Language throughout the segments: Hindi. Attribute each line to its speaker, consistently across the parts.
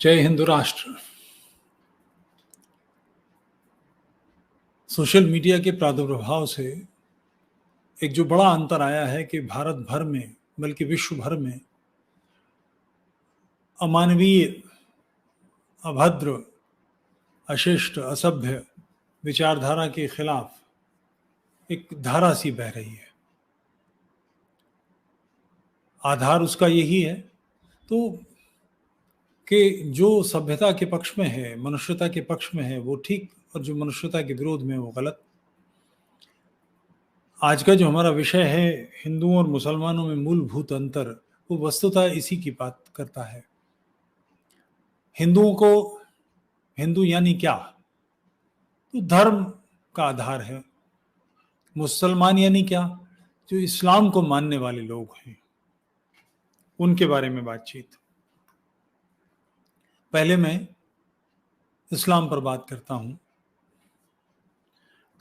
Speaker 1: जय हिंदू राष्ट्र। सोशल मीडिया के प्रादुर्भाव से एक जो बड़ा अंतर आया है कि भारत भर में बल्कि विश्व भर में अमानवीय, अभद्र, अशिष्ट, असभ्य विचारधारा के खिलाफ एक धारा सी बह रही है। आधार उसका यही है तो कि जो सभ्यता के पक्ष में है, मनुष्यता के पक्ष में है वो ठीक, और जो मनुष्यता के विरोध में है वो गलत। आज का जो हमारा विषय है हिंदुओं और मुसलमानों में मूलभूत अंतर, वो वस्तुतः इसी की बात करता है। हिंदुओं को, हिंदू यानी क्या, तो धर्म का आधार है। मुसलमान यानी क्या, जो इस्लाम को मानने वाले लोग हैं, उनके बारे में बातचीत। पहले मैं इस्लाम पर बात करता हूं।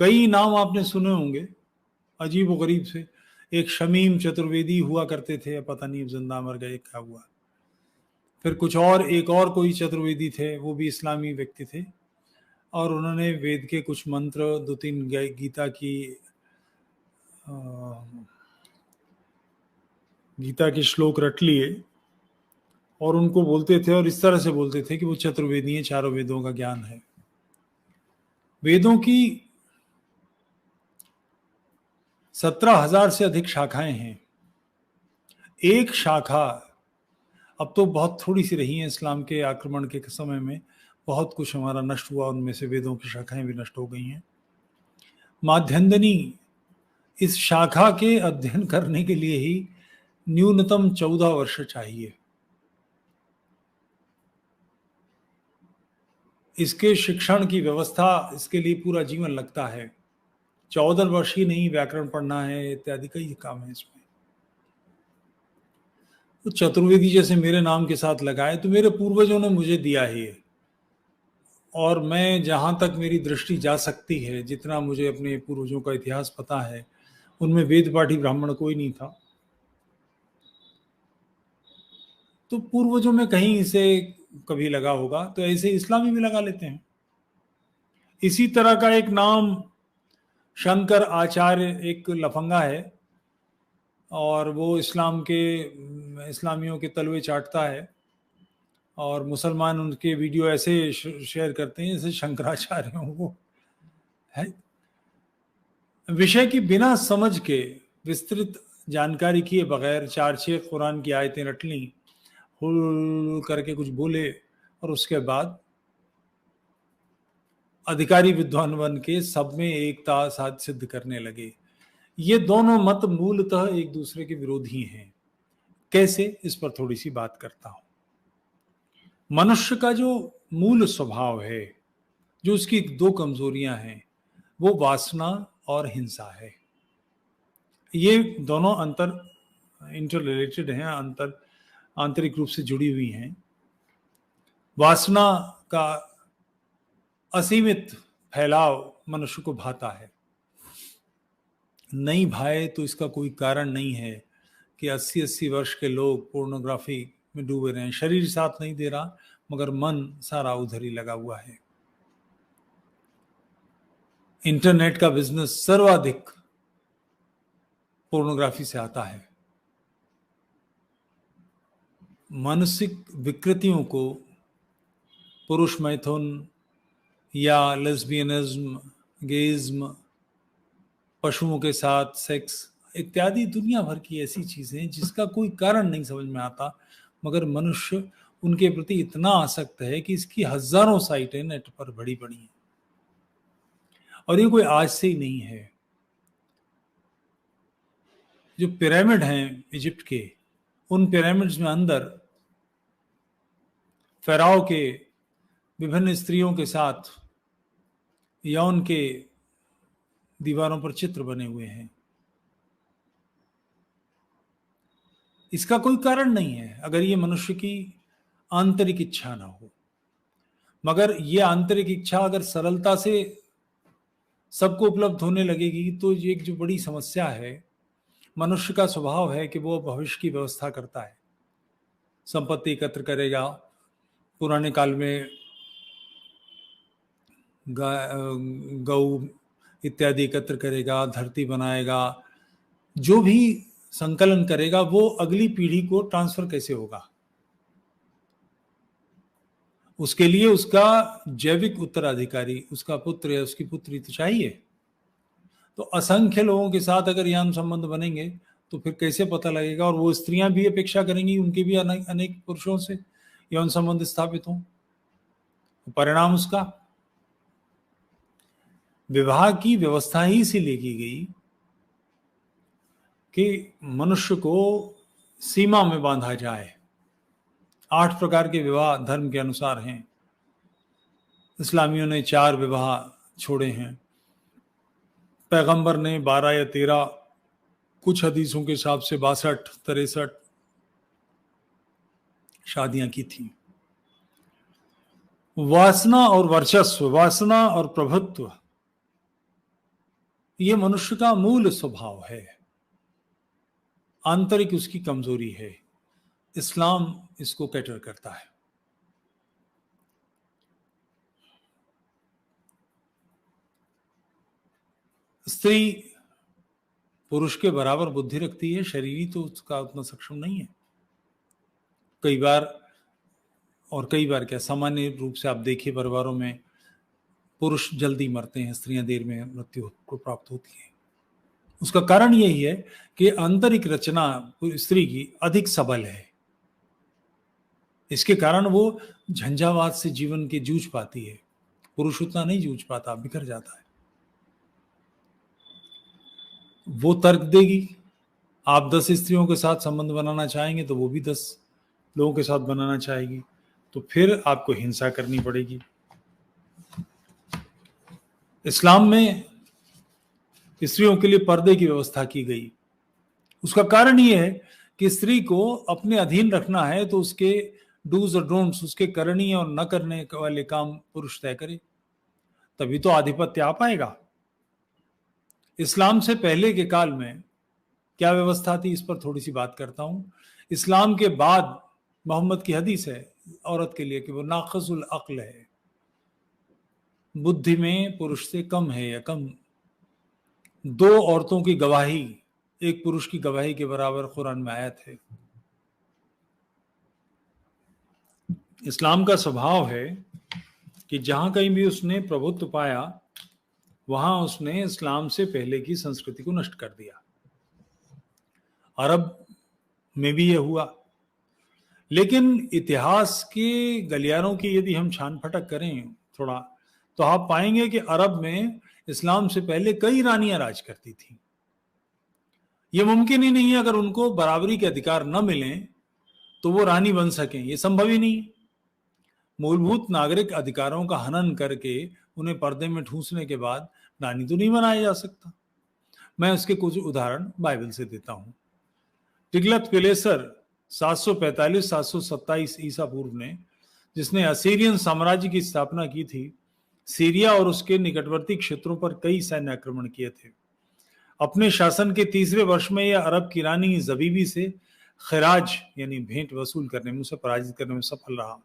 Speaker 1: कई नाम आपने सुने होंगे अजीब व गरीब से। एक शमीम चतुर्वेदी हुआ करते थे, पता नहीं जिंदा मर गए क्या हुआ। फिर कुछ और, एक और कोई चतुर्वेदी थे, वो भी इस्लामी व्यक्ति थे, और उन्होंने वेद के कुछ मंत्र, 2-3 गीता के श्लोक रट लिए और उनको बोलते थे, और इस तरह से बोलते थे कि वो चतुर्वेदी हैं, चारों वेदों का ज्ञान है। वेदों की 17,000 से अधिक शाखाएं हैं। एक शाखा, अब तो बहुत थोड़ी सी रही हैं, इस्लाम के आक्रमण के समय में बहुत कुछ हमारा नष्ट हुआ, उनमें से वेदों की शाखाएं भी नष्ट हो गई हैं। माध्यंदिनी, इस शाखा के अध्ययन करने के लिए ही न्यूनतम 14 वर्ष चाहिए। इसके शिक्षण की व्यवस्था, इसके लिए पूरा जीवन लगता है। 14 वर्ष ही नहीं, व्याकरण पढ़ना है, इत्यादि कई काम है इसमें। तो चतुर्वेदी जैसे मेरे नाम के साथ लगाए तो मेरे पूर्वजों ने मुझे दिया ही है, और मैं जहाँ तक मेरी दृष्टि जा सकती है, जितना मुझे अपने पूर्वजों का इतिहास पता है, उनमें वेद पाठी ब्राह्मण कोई नहीं था। तो पूर्वजों में कहीं इसे कभी लगा होगा, तो ऐसे इस्लामी में लगा लेते हैं। इसी तरह का एक नाम शंकर आचार्य, एक लफंगा है, और वो इस्लामियों के तलवे चाटता है, और मुसलमान उनके वीडियो ऐसे शेयर करते हैं जैसे शंकराचार्य हो वो है। विषय की बिना समझ के, विस्तृत जानकारी किए बगैर 4-6 कुरान की आयतें रट ली, हुल करके कुछ बोले, और उसके बाद अधिकारी विद्वान बन के सब में एकता साध सिद्ध करने लगे। ये दोनों मत मूलतः एक दूसरे के विरोधी हैं। कैसे, इस पर थोड़ी सी बात करता हूं। मनुष्य का जो मूल स्वभाव है, जो उसकी 2 कमजोरियां हैं, वो वासना और हिंसा है। ये दोनों इंटर रिलेटेड हैं, आंतरिक रूप से जुड़ी हुई हैं। वासना का असीमित फैलाव मनुष्य को भाता है। नहीं भाए तो इसका कोई कारण नहीं है कि 80-80 वर्ष के लोग पोर्नोग्राफी में डूबे रहे हैं। शरीर साथ नहीं दे रहा, मगर मन सारा उधर ही लगा हुआ है। इंटरनेट का बिजनेस सर्वाधिक पोर्नोग्राफी से आता है। मानसिक विकृतियों को, पुरुष मैथुन या लेस्बियनिज्म, गेइज्म, पशुओं के साथ सेक्स इत्यादि दुनिया भर की ऐसी चीजें जिसका कोई कारण नहीं समझ में आता, मगर मनुष्य उनके प्रति इतना आसक्त है कि इसकी हजारों साइटें नेट पर बड़ी पड़ी हैं। और ये कोई आज से ही नहीं है। जो पिरामिड हैं इजिप्ट के, उन पिरामिड्स में अंदर फेराओ के विभिन्न स्त्रियों के साथ यौन के दीवारों पर चित्र बने हुए हैं। इसका कोई कारण नहीं है अगर ये मनुष्य की आंतरिक इच्छा ना हो। मगर ये आंतरिक इच्छा अगर सरलता से सबको उपलब्ध होने लगेगी तो ये एक जो बड़ी समस्या है। मनुष्य का स्वभाव है कि वो भविष्य की व्यवस्था करता है, संपत्ति एकत्र करेगा, पुराने काल में गऊ इत्यादि एकत्र करेगा, धरती बनाएगा, जो भी संकलन करेगा वो अगली पीढ़ी को ट्रांसफर कैसे होगा, उसके लिए उसका जैविक उत्तराधिकारी, उसका पुत्र या उसकी पुत्री तो चाहिए। तो असंख्य लोगों के साथ अगर यौन संबंध बनेंगे तो फिर कैसे पता लगेगा, और वो स्त्रियां भी अपेक्षा करेंगी उनके भी अनेक पुरुषों से यौन संबंध स्थापित हों। परिणाम उसका विवाह की व्यवस्था ही इसीलिए की गई कि मनुष्य को सीमा में बांधा जाए। 8 प्रकार के विवाह धर्म के अनुसार हैं। इस्लामियों ने 4 विवाह छोड़े हैं, पैगंबर ने 12 या 13, कुछ हदीसों के हिसाब से 62-63 शादियां की थी। वासना और वर्चस्व, वासना और प्रभुत्व, ये मनुष्य का मूल स्वभाव है, आंतरिक उसकी कमजोरी है। इस्लाम इसको कैटर करता है। स्त्री पुरुष के बराबर बुद्धि रखती है, शरीरी तो उसका उतना सक्षम नहीं है। कई बार क्या, सामान्य रूप से आप देखिए परिवारों में पुरुष जल्दी मरते हैं, स्त्रियां देर में मृत्यु को प्राप्त होती है। उसका कारण यही है कि आंतरिक रचना स्त्री की अधिक सबल है। इसके कारण वो झंझावात से जीवन के जूझ पाती है, पुरुष उतना नहीं जूझ पाता, बिखर जाता है। वो तर्क देगी, आप 10 स्त्रियों के साथ संबंध बनाना चाहेंगे तो वो भी 10 लोगों के साथ बनाना चाहेगी, तो फिर आपको हिंसा करनी पड़ेगी। इस्लाम में स्त्रियों के लिए पर्दे की व्यवस्था की गई। उसका कारण ये है कि स्त्री को अपने अधीन रखना है तो उसके डूज और डोंट्स, उसके करनी और न करने वाले काम पुरुष तय करे, तभी तो आधिपत्य आ पाएगा। इस्लाम से पहले के काल में क्या व्यवस्था थी, इस पर थोड़ी सी बात करता हूं। इस्लाम के बाद मोहम्मद की हदीस है औरत के लिए कि वो नाक़िसुल अक्ल है, बुद्धि में पुरुष से कम है या कम। 2 औरतों की गवाही एक पुरुष की गवाही के बराबर कुरान में आयत है। इस्लाम का स्वभाव है कि जहां कहीं भी उसने प्रभुत्व पाया वहां उसने इस्लाम से पहले की संस्कृति को नष्ट कर दिया। अरब में भी यह हुआ, लेकिन इतिहास के गलियारों की यदि हम छान फटक करें थोड़ा, तो आप पाएंगे कि अरब में इस्लाम से पहले कई रानियां राज करती थी। यह मुमकिन ही नहीं है, अगर उनको बराबरी के अधिकार न मिलें तो वो रानी बन सकें, यह संभव ही नहीं। मूलभूत नागरिक अधिकारों का हनन करके उन्हें पर्दे में ठूंसने के बाद रानी तो नहीं बनाया जा सकता। मैं उसके कुछ उदाहरण बाइबल से देता हूं। तिगलत पिलेसर 745-727 ईसा पूर्व ने, जिसने असीरियन साम्राज्य की स्थापना की थी, सीरिया और उसके निकटवर्ती क्षेत्रों पर कई सैन्य आक्रमण किए थे। अपने शासन के 3रे वर्ष में यह अरब की रानी जबीबी से खिराज यानी भेंट वसूल करने में, उसे पराजित करने में सफल रहा।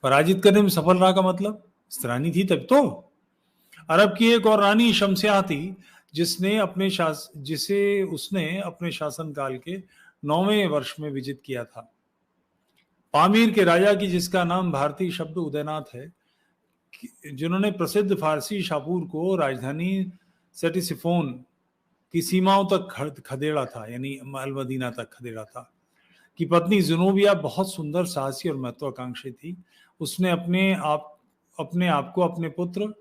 Speaker 1: पराजित करने में सफल रहा का मतलब रानी थी तब तो। अरब की एक और रानी शमस्याह थी जिसे उसने अपने शासनकाल के 9वें वर्ष में विजित किया था। पामीर के राजा की, जिसका नाम भारतीय शब्द उदयनाथ है, जिन्होंने प्रसिद्ध फारसी शापूर को राजधानी सेटिसिफोन की सीमाओं तक खदेड़ा था, यानी अल मदीना तक खदेड़ा था, की पत्नी जुनूबिया बहुत सुंदर, साहसी और महत्वाकांक्षी थी। उसने अपने आप को अपने पुत्र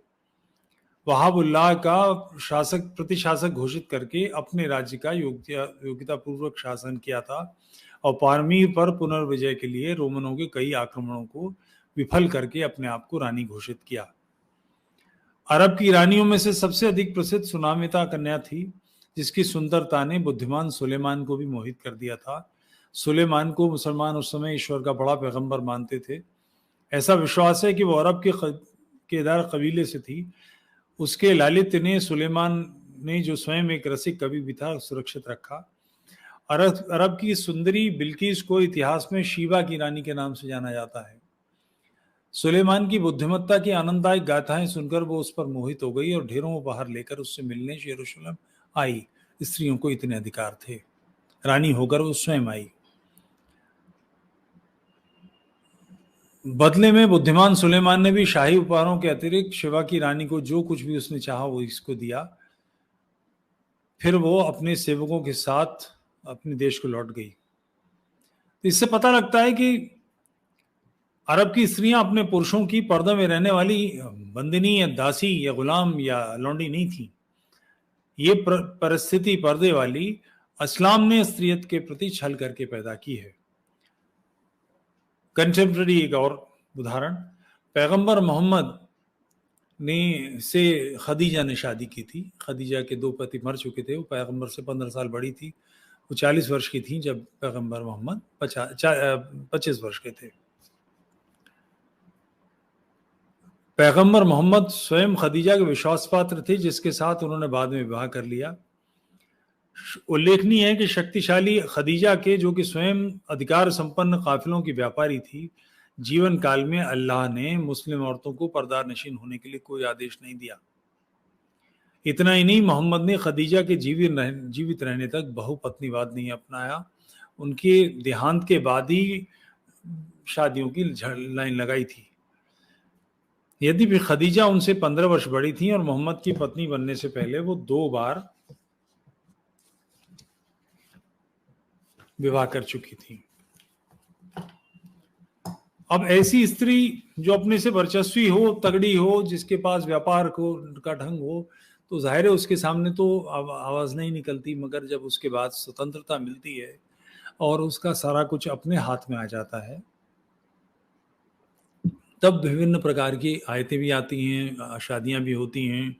Speaker 1: वहाबुल्लाह का प्रतिशासक घोषित करके अपने राज्य का योग्यता पूर्वक शासन किया था और पामीर पर पुनर्विजय के लिए रोमनों के कई आक्रमणों को विफल करके अपने आप को रानी घोषित किया। अरब की रानियों में से सबसे अधिक प्रसिद्ध सुनामिता कन्या थी, जिसकी सुंदरता ने बुद्धिमान सुलेमान को भी मोहित कर दिया था। सुलेमान को मुसलमान उस समय ईश्वर का बड़ा पैगंबर मानते थे। ऐसा विश्वास है कि वो अरब के केदार कबीले से थी। उसके लालित्य ने सुलेमान ने, जो स्वयं एक रसिक कवि भी था, सुरक्षित रखा। अरब की सुंदरी बिल्किस को इतिहास में शीबा की रानी के नाम से जाना जाता है। सुलेमान की बुद्धिमत्ता की आनंददायक गाथाएं सुनकर वो उस पर मोहित हो गई और ढेरों बाहर लेकर उससे मिलने यरूशलेम आई। स्त्रियों को इतने अधिकार थे, रानी होकर वो स्वयं आई। बदले में बुद्धिमान सुलेमान ने भी शाही उपहारों के अतिरिक्त शिवा की रानी को जो कुछ भी उसने चाहा वो इसको दिया। फिर वो अपने सेवकों के साथ अपने देश को लौट गई। इससे पता लगता है कि अरब की स्त्रियां अपने पुरुषों की पर्दे में रहने वाली बंदिनी या दासी या गुलाम या लौंडी नहीं थी। ये परिस्थिति पर्दे वाली इस्लाम ने स्त्रियत के प्रति छल करके पैदा की है। कंटेम्प्रेरी एक और उदाहरण, पैगंबर मोहम्मद ने से खदीजा ने शादी की थी। खदीजा के 2 पति मर चुके थे। वो पैगंबर से 15 साल बड़ी थी। वो 40 वर्ष की थी जब पैगंबर मोहम्मद 25 वर्ष के थे। पैगंबर मोहम्मद स्वयं खदीजा के विश्वास पात्र थे, जिसके साथ उन्होंने बाद में विवाह कर लिया। उल्लेखनीय है कि शक्तिशाली खदीजा के, जो कि स्वयं अधिकार संपन्न काफिलों की व्यापारी थी, जीवन काल में अल्लाह ने मुस्लिम औरतों को पर्दा नशीन होने के लिए कोई आदेश नहीं दिया। इतना ही नहीं, मोहम्मद ने खदीजा के जीवित रहने तक बहुपत्नीवाद नहीं अपनाया। उनके देहांत के बाद ही शादियों की लाइन लगाई थी। यदि भी खदीजा उनसे 15 वर्ष बड़ी थी और मोहम्मद की पत्नी बनने से पहले वो 2 बार विवाह कर चुकी थी। अब ऐसी स्त्री जो अपने से वर्चस्वी हो, तगड़ी हो, जिसके पास व्यापार का ढंग हो, तो जाहिर है उसके सामने तो आवाज नहीं निकलती। मगर जब उसके बाद स्वतंत्रता मिलती है और उसका सारा कुछ अपने हाथ में आ जाता है, तब विभिन्न प्रकार की आयतें भी आती हैं, शादियां भी होती हैं,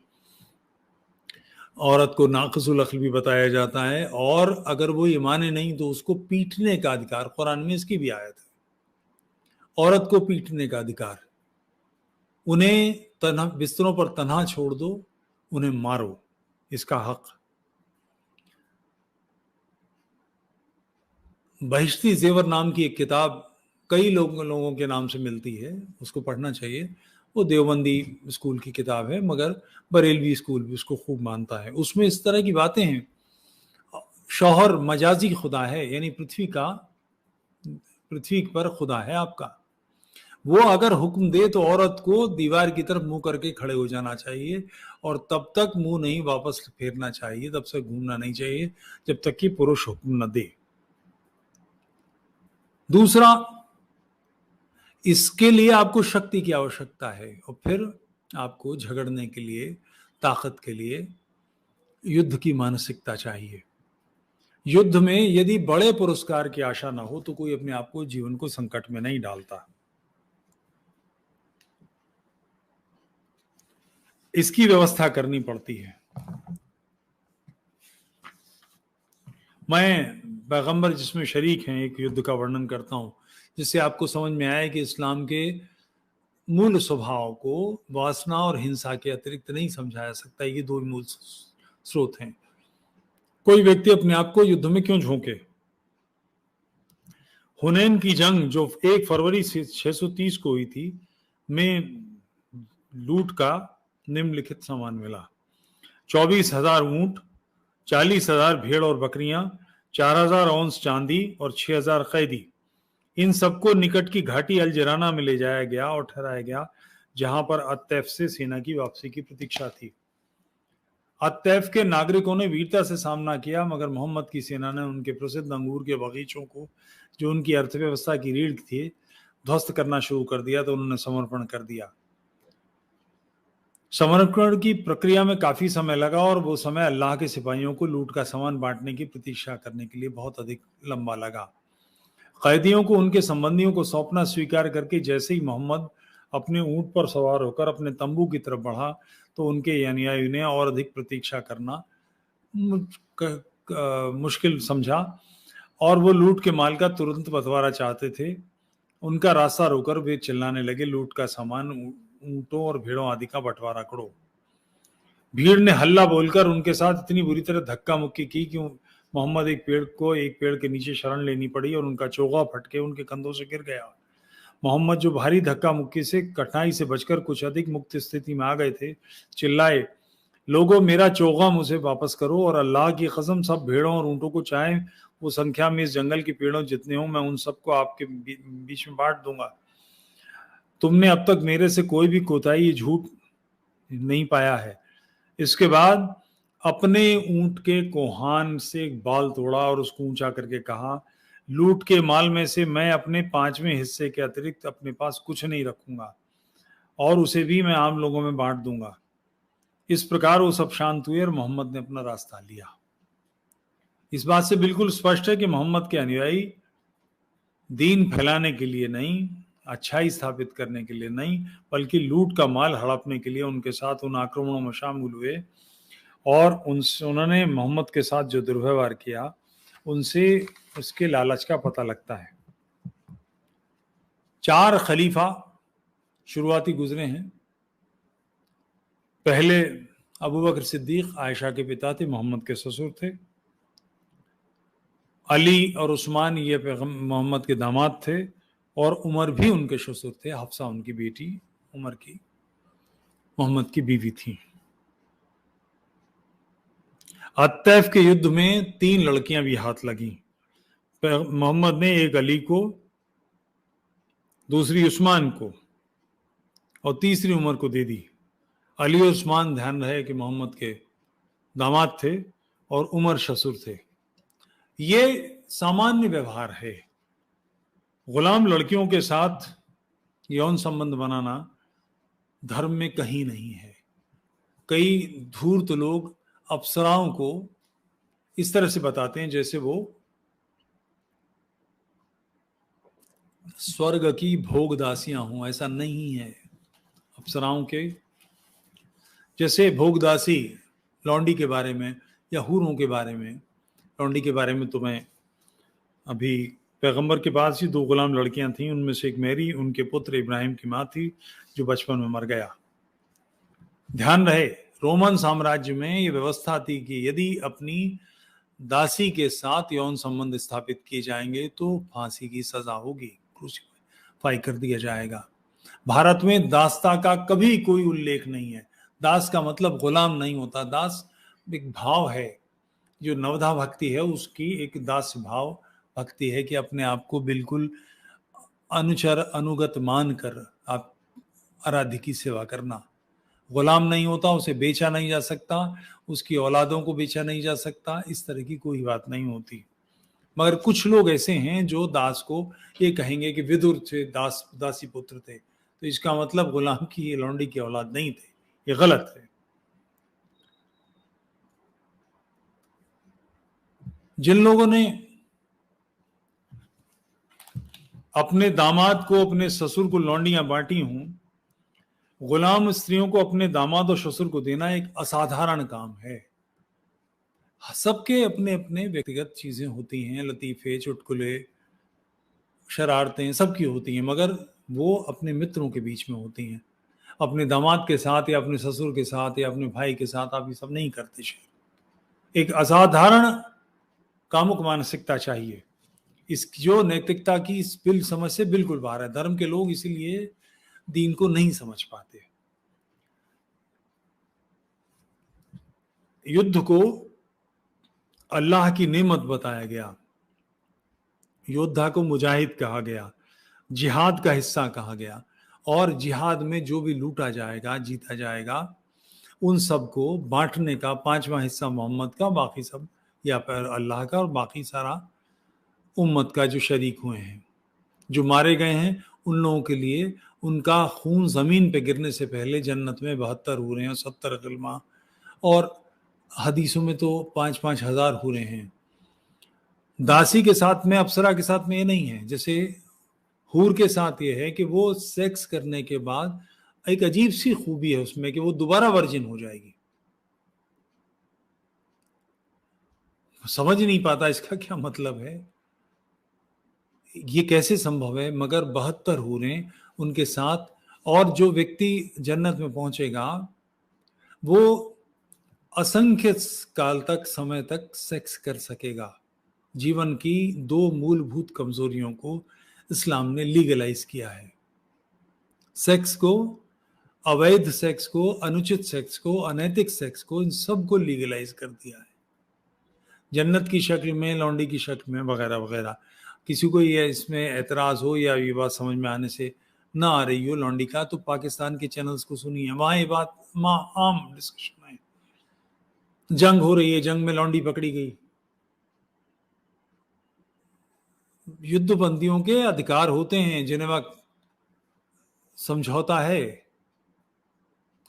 Speaker 1: औरत को नाक़िसुल अक्ल भी बताया जाता है, और अगर वो ये माने नहीं तो उसको पीटने का अधिकार, कुरान में इसकी भी आयत है, औरत को पीटने का अधिकार। उन्हें तन्हा बिस्तरों पर तन्हा छोड़ दो, उन्हें मारो, इसका हक। बहिश्ती जेवर नाम की एक किताब कई लोगों के नाम से मिलती है, उसको पढ़ना चाहिए। वो देवबंदी स्कूल की किताब है, मगर बरेलवी स्कूल भी उसको खूब मानता है। उसमें इस तरह की बातें हैं। शौहर मजाजी खुदा है, यानी पृथ्वी पर खुदा है आपका। वो अगर हुक्म दे तो औरत को दीवार की तरफ मुंह करके खड़े हो जाना चाहिए, और तब तक मुंह नहीं वापस फेरना चाहिए, तब से घूमना नहीं चाहिए जब तक कि पुरुष हुक्म न दे। दूसरा, इसके लिए आपको शक्ति की आवश्यकता है, और फिर आपको झगड़ने के लिए, ताकत के लिए युद्ध की मानसिकता चाहिए। युद्ध में यदि बड़े पुरस्कार की आशा ना हो तो कोई अपने आप को, जीवन को संकट में नहीं डालता। इसकी व्यवस्था करनी पड़ती है। मैं पैगंबर जिसमें शरीक हैं एक युद्ध का वर्णन करता हूं, जिससे आपको समझ में आए कि इस्लाम के मूल स्वभाव को वासना और हिंसा के अतिरिक्त नहीं समझाया सकता। ये 2 मूल स्रोत हैं। कोई व्यक्ति अपने आप को युद्ध में क्यों झोंके? हुनैन की जंग जो 1 फरवरी 630 को हुई थी, में लूट का निम्नलिखित सामान मिला: 24,000 ऊंट, 40,000 भेड़ और बकरियां, 4,000 औंस चांदी और 6,000 कैदी। इन सबको निकट की घाटी अल जराना में ले जाया गया और ठहराया गया, जहां पर अतैफ से सेना की वापसी की प्रतीक्षा थी। अतैफ के नागरिकों ने वीरता से सामना किया, मगर मोहम्मद की सेना ने उनके प्रसिद्ध अंगूर के बगीचों को, जो उनकी अर्थव्यवस्था की रीढ़ थी, ध्वस्त करना शुरू कर दिया, तो उन्होंने समर्पण कर दिया। समर्पण की प्रक्रिया में काफी समय लगा, और वो समय अल्लाह के सिपाहियों को लूट का सामान बांटने की प्रतीक्षा करने के लिए बहुत अधिक लंबा लगा। कैदियों को उनके संबंधियों को सौंपना स्वीकार करके जैसे ही मोहम्मद अपने ऊंट पर सवार होकर अपने तंबू की तरफ बढ़ा, तो उनके अनुयायियों ने और अधिक प्रतीक्षा करना मुश्किल समझा, और वो लूट के माल का तुरंत बंटवारा चाहते थे। उनका रास्ता रोकर वे चिल्लाने लगे, लूट का सामान, ऊंटों और भेड़ों आदि का बंटवारा करो। भीड़ ने हल्ला बोलकर उनके साथ इतनी बुरी तरह धक्का मुक्की की कि मोहम्मद एक पेड़ के नीचे शरण लेनी पड़ी, और उनका चोगा फटके उनके कंधों से गिर गया। मोहम्मद जो भारी धक्का मुक्की से कठिनाई से बचकर कुछ अधिक मुक्त स्थिति में आ गए थे, चिल्लाए, लोगों मेरा चोगा मुझे वापस करो, और अल्लाह की कसम सब भेड़ों और ऊंटों को चाहे वो संख्या में इस जंगल की पेड़ों जितने हों, मैं उन सबको आपके बीच में बांट दूंगा। तुमने अब तक मेरे से कोई भी कोताही झूठ नहीं पाया है। इसके बाद अपने ऊंट के कोहान से एक बाल तोड़ा और उसको ऊंचा करके कहा, लूट के माल में से मैं अपने 5वें हिस्से के अतिरिक्त अपने पास कुछ नहीं रखूंगा, और उसे भी मैं आम लोगों में बांट दूंगा। इस प्रकार वो सब शांत हुए और मोहम्मद ने अपना रास्ता लिया। इस बात से बिल्कुल स्पष्ट है कि मोहम्मद के अनुयायी दीन फैलाने के लिए नहीं, अच्छाई स्थापित करने के लिए नहीं, बल्कि लूट का माल हड़पने के लिए उनके साथ उन आक्रमणों में शामिल हुए, और उन्होंने मोहम्मद के साथ जो दुर्व्यवहार किया उनसे उसके लालच का पता लगता है। 4 खलीफा शुरुआती गुजरे हैं। पहले अबू बकर सिद्दीक आयशा के पिता थे, मोहम्मद के ससुर थे। अली और उस्मान ये मोहम्मद के दामाद थे, और उमर भी उनके ससुर थे। हफ्सा उनकी बेटी उमर की मोहम्मद की बीवी थी। अतैफ के युद्ध में 3 लड़कियां भी हाथ लगी। मोहम्मद ने एक अली को, दूसरी उस्मान को और तीसरी उमर को दे दी। अली और उस्मान, ध्यान रहे कि मोहम्मद के दामाद थे और उमर ससुर थे। ये सामान्य व्यवहार है। गुलाम लड़कियों के साथ यौन संबंध बनाना धर्म में कहीं नहीं है। कई धूर्त लोग अप्सराओं को इस तरह से बताते हैं जैसे वो स्वर्ग की भोगदासियां हों। ऐसा नहीं है। अप्सराओं के जैसे भोगदासी लौंडी के बारे में या हूरों के बारे में, लौंडी के बारे में तो मैं अभी पैगंबर के पास ही 2 गुलाम लड़कियां थीं, उनमें से एक मेरी, उनके पुत्र इब्राहिम की मां थी जो बचपन में मर गया। ध्यान रहे, रोमन साम्राज्य में ये व्यवस्था थी कि यदि अपनी दासी के साथ यौन संबंध स्थापित किए जाएंगे तो फांसी की सजा होगी, क्रूसीफाई कर दिया जाएगा। भारत में दासता का कभी कोई उल्लेख नहीं है। दास का मतलब गुलाम नहीं होता। दास एक भाव है, जो नवधा भक्ति है उसकी एक दास भाव भक्ति है कि अपने आप को बिल्कुल अनुचर अनुगत मानकर आप आराध्य की सेवा करना। गुलाम नहीं होता, उसे बेचा नहीं जा सकता, उसकी औलादों को बेचा नहीं जा सकता, इस तरह की कोई बात नहीं होती। मगर कुछ लोग ऐसे हैं जो दास को ये कहेंगे कि विदुर थे, दासी पुत्र थे, तो इसका मतलब गुलाम की लौंडी की औलाद नहीं थे। ये गलत है। जिन लोगों ने अपने दामाद को, अपने ससुर को लौंडियां बांटी हों, गुलाम स्त्रियों को अपने दामाद और ससुर को देना एक असाधारण काम है। सबके अपने अपने व्यक्तिगत चीजें होती हैं, लतीफे, चुटकुले, शरारतें सबकी होती हैं, मगर वो अपने मित्रों के बीच में होती हैं। अपने दामाद के साथ या अपने ससुर के साथ या अपने भाई के साथ आप ये सब नहीं करते। एक असाधारण कामुक मानसिकता चाहिए। इस जो नैतिकता की इस समझ से बिल्कुल बाहर है। धर्म के लोग इसीलिए दीन को नहीं समझ पाते। युद्ध को अल्लाह की नेमत बताया गया, योद्धा को मुजाहिद कहा गया, जिहाद का हिस्सा कहा गया, और जिहाद में जो भी लूटा जाएगा, जीता जाएगा, उन सबको बांटने का 5वां हिस्सा मोहम्मद का, बाकी सब या फिर अल्लाह का, और बाकी सारा उम्मत का जो शरीक हुए हैं। जो मारे गए हैं उन लोगों के लिए उनका खून जमीन पे गिरने से पहले जन्नत में 72 हूरें हैं, 70 गिलमा, और हदीसों में तो 5-5 हजार हूरें हैं। दासी के साथ में, अप्सरा के साथ में ये नहीं है। जैसे हूर के साथ ये है कि वो सेक्स करने के बाद एक अजीब सी खूबी है उसमें कि वो दोबारा वर्जिन हो जाएगी। समझ नहीं पाता इसका क्या मतलब है, ये कैसे संभव है। मगर 72 हूरें उनके साथ, और जो व्यक्ति जन्नत में पहुंचेगा वो असंख्य काल तक, समय तक सेक्स कर सकेगा। जीवन की 2 मूलभूत कमजोरियों को इस्लाम ने लीगलाइज किया है। सेक्स को, अवैध सेक्स को, अनुचित सेक्स को, अनैतिक सेक्स को, इन सब को लीगलाइज कर दिया है, जन्नत की शक्ल में, लौंडी की शक्ल में, वगैरह वगैरह। किसी को ये इसमें एतराज हो या ये बात समझ में आने से ना आ रही हो लौंडी का, तो पाकिस्तान के चैनल्स को सुनिए, वहां ये बात आम डिस्कशन है। जंग हो रही है, जंग में लौंडी पकड़ी गई, युद्धबंदियों के अधिकार होते हैं, जिनेवा समझौता है,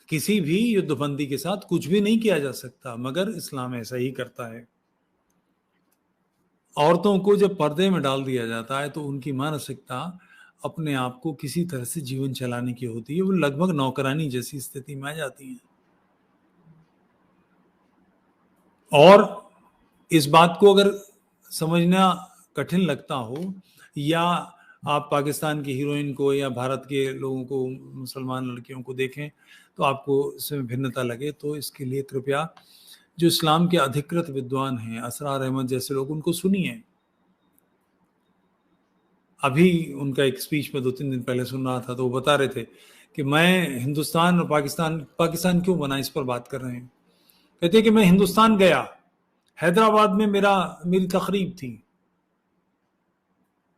Speaker 1: किसी भी युद्धबंदी के साथ कुछ भी नहीं किया जा सकता, मगर इस्लाम ऐसा ही करता है। औरतों को जब पर्दे में डाल दिया जाता है तो उनकी मानसिकता अपने आप को किसी तरह से जीवन चलाने की होती है, वो लगभग नौकरानी जैसी स्थिति में आ जाती है। और इस बात को अगर समझना कठिन लगता हो, या आप पाकिस्तान की हीरोइन को या भारत के लोगों को, मुसलमान लड़कियों को देखें तो आपको इसमें भिन्नता लगे, तो इसके लिए कृपया जो इस्लाम के अधिकृत विद्वान हैं, असरार अहमद जैसे लोग, उनको सुनिए। अभी उनका एक स्पीच में 2-3 दिन पहले सुन रहा था, तो वो बता रहे थे कि मैं हिंदुस्तान और पाकिस्तान क्यों बना, इस पर बात कर रहे हैं। कहते हैं कि मैं हिंदुस्तान गया, हैदराबाद में मेरी तकरीब थी,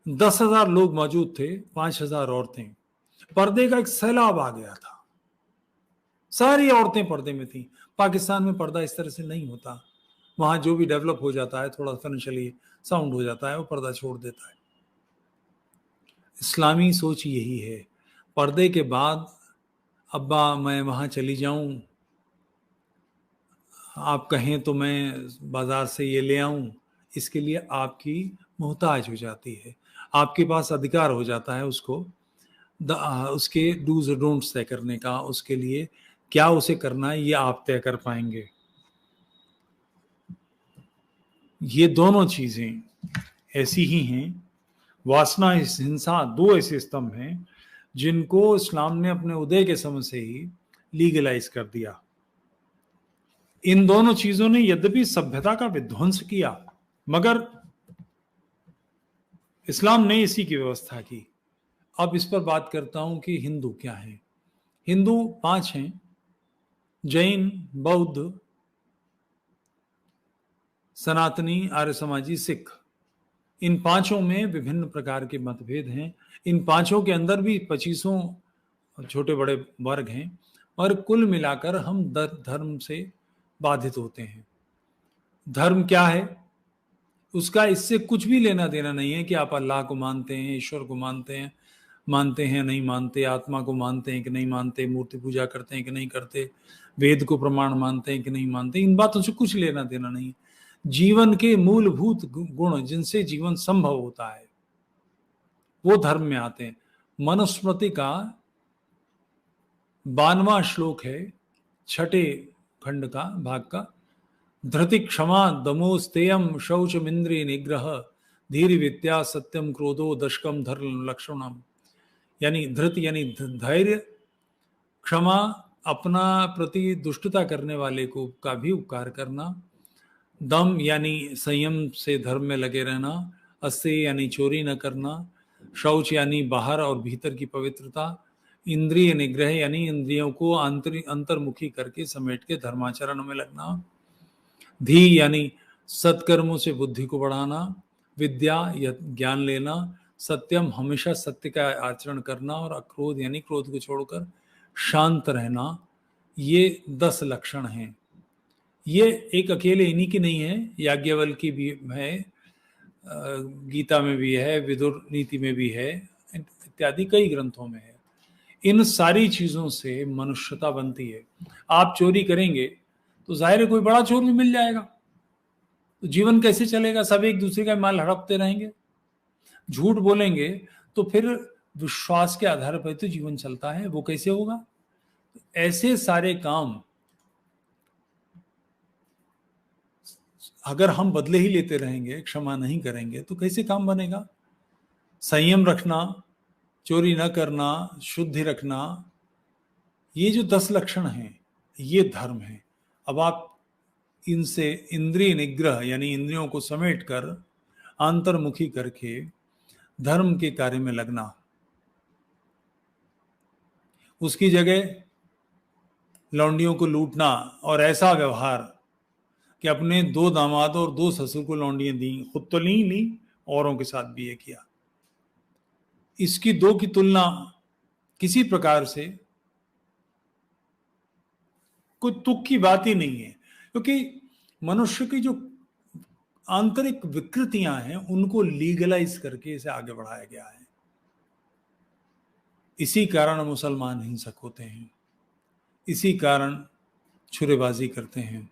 Speaker 1: 10,000 लोग मौजूद थे, 5,000 औरतें, पर्दे का एक सैलाब आ गया था, सारी औरतें पर्दे में थी। पाकिस्तान में पर्दा इस तरह से नहीं होता, वहां जो भी डेवलप हो जाता है, थोड़ा फाइनेंशियली साउंड हो जाता है, वो पर्दा छोड़ देता है। इस्लामी सोच यही है। पर्दे के बाद अब्बा मैं वहां चली जाऊं, आप कहें तो मैं बाजार से ये ले आऊं, इसके लिए आपकी मोहताज हो जाती है, आपके पास अधिकार हो जाता है उसको उसके डूज और डोंट्स तय करने का, उसके लिए क्या उसे करना है ये आप तय कर पाएंगे। ये दोनों चीजें ऐसी ही हैं, वासना, हिंसा, दो ऐसे स्तंभ हैं जिनको इस्लाम ने अपने उदय के समय से ही लीगलाइज कर दिया। इन दोनों चीजों ने यद्यपि सभ्यता का विध्वंस किया, मगर इस्लाम ने इसी की व्यवस्था की। अब इस पर बात करता हूं कि हिंदू क्या है। हिंदू 5 हैं, जैन, बौद्ध, सनातनी, आर्य समाजी, सिख। इन पांचों में विभिन्न प्रकार के मतभेद हैं। इन पांचों के अंदर भी 25 छोटे बड़े वर्ग हैं, और कुल मिलाकर हम धर्म से बाधित होते हैं। धर्म क्या है, उसका इससे कुछ भी लेना देना नहीं है कि आप अल्लाह को मानते हैं, ईश्वर को मानते हैं नहीं मानते, आत्मा को मानते हैं कि नहीं मानते, मूर्ति पूजा करते हैं कि नहीं करते, वेद को प्रमाण मानते हैं कि नहीं मानते, इन बातों से कुछ लेना देना नहीं। जीवन के मूलभूत गुण जिनसे जीवन संभव होता है वो धर्म में आते हैं। मनुस्मृति का 92वां श्लोक है, 6 खंड का, भाग का, धृति क्षमा दमोस्तेयम शौचमिंद्रिय निग्रह धीर विद्या सत्यम क्रोधो दशकम धर्म लक्षणम। यानी धृत यानी धैर्य, क्षमा अपना प्रति दुष्टता करने वाले को का भी उपकार करना, दम यानी संयम से धर्म में लगे रहना, अस्तेय यानी चोरी न करना, शौच यानी बाहर और भीतर की पवित्रता, इंद्रिय निग्रह यानी इंद्रियों को अंतर्मुखी करके समेट के धर्माचरण में लगना, धी यानी सत्कर्मों से बुद्धि को बढ़ाना, विद्या या ज्ञान लेना, सत्यम हमेशा सत्य का आचरण करना, और अक्रोध यानी क्रोध को छोड़कर शांत रहना। ये 10 लक्षण हैं। ये एक अकेले इन्हीं की नहीं है, याज्ञवल्क्य भी है, गीता में भी है, विदुर नीति में भी है, इत्यादि कई ग्रंथों में है। इन सारी चीजों से मनुष्यता बनती है। आप चोरी करेंगे तो जाहिर है कोई बड़ा चोर भी मिल जाएगा, तो जीवन कैसे चलेगा, सब एक दूसरे का माल हड़पते रहेंगे। झूठ बोलेंगे तो फिर विश्वास के आधार पर तो जीवन चलता है, वो कैसे होगा। ऐसे सारे काम अगर हम बदले ही लेते रहेंगे, क्षमा नहीं करेंगे, तो कैसे काम बनेगा। संयम रखना, चोरी न करना, शुद्धि रखना, ये जो 10 लक्षण हैं ये धर्म है। अब आप इनसे इंद्रिय निग्रह यानी इंद्रियों को समेट कर अंतर्मुखी करके धर्म के कार्य में लगना, उसकी जगह लौंडियों को लूटना और ऐसा व्यवहार कि अपने 2 दामाद और 2 ससुर को लौंडियां दी, खुद तो नहीं ली, औरों के साथ भी ये किया। इसकी 2 की तुलना किसी प्रकार से कोई तुक की बात ही नहीं है, क्योंकि मनुष्य की जो आंतरिक विकृतियां हैं उनको लीगलाइज करके इसे आगे बढ़ाया गया है। इसी कारण मुसलमान हिंसक होते हैं, इसी कारण छुरेबाजी करते हैं।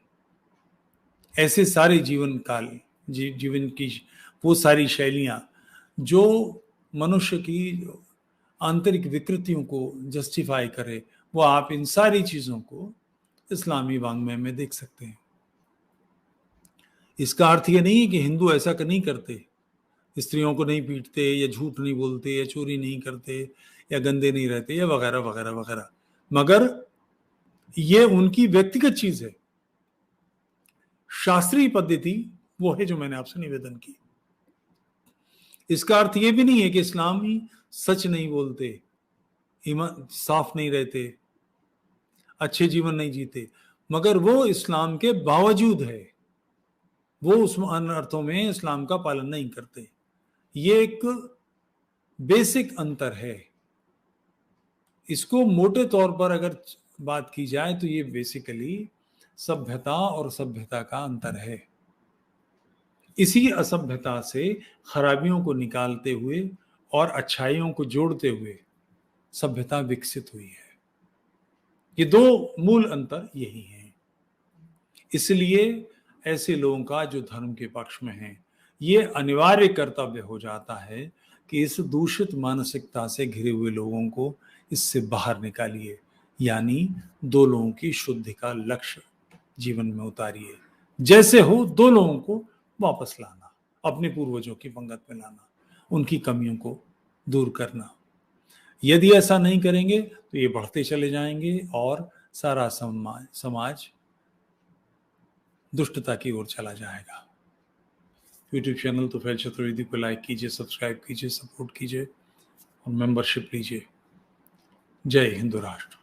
Speaker 1: ऐसे सारे जीवन काल, जीवन की वो सारी शैलियां जो मनुष्य की आंतरिक विकृतियों को जस्टिफाई करे, वो आप इन सारी चीजों को इस्लामी वांग्मय में देख सकते हैं। इसका अर्थ ये नहीं है कि हिंदू ऐसा नहीं करते, स्त्रियों को नहीं पीटते या झूठ नहीं बोलते या चोरी नहीं करते या गंदे नहीं रहते या वगैरह वगैरह वगैरह, मगर ये उनकी व्यक्तिगत चीज है। शास्त्रीय पद्धति वो है जो मैंने आपसे निवेदन की। इसका अर्थ ये भी नहीं है कि इस्लामी सच नहीं बोलते, ईमान साफ नहीं रहते, अच्छे जीवन नहीं जीते, मगर वो इस्लाम के बावजूद है, वो उस अर्थों में इस्लाम का पालन नहीं करते। ये एक बेसिक अंतर है। इसको मोटे तौर पर अगर बात की जाए तो ये बेसिकली सभ्यता और सभ्यता का अंतर है। इसी असभ्यता से खराबियों को निकालते हुए और अच्छाइयों को जोड़ते हुए सभ्यता विकसित हुई है। ये 2 मूल अंतर यही हैं। इसलिए ऐसे लोगों का जो धर्म के पक्ष में है, ये अनिवार्य कर्तव्य हो जाता है कि इस दूषित मानसिकता से घिरे हुए लोगों को इससे बाहर निकालिए, यानी 2 लोगों की शुद्धि का लक्ष्य जीवन में उतारिए। जैसे हो 2 लोगों को वापस लाना, अपने पूर्वजों की पंगत में लाना, उनकी कमियों को दूर करना। यदि ऐसा नहीं करेंगे तो ये बढ़ते चले जाएंगे और सारा समाज दुष्टता की ओर चला जाएगा। यूट्यूब चैनल तुफैल चतुर्वेदी को लाइक कीजिए, सब्सक्राइब कीजिए, सपोर्ट कीजिए और मेंबरशिप लीजिए। जय हिंदू राष्ट्र।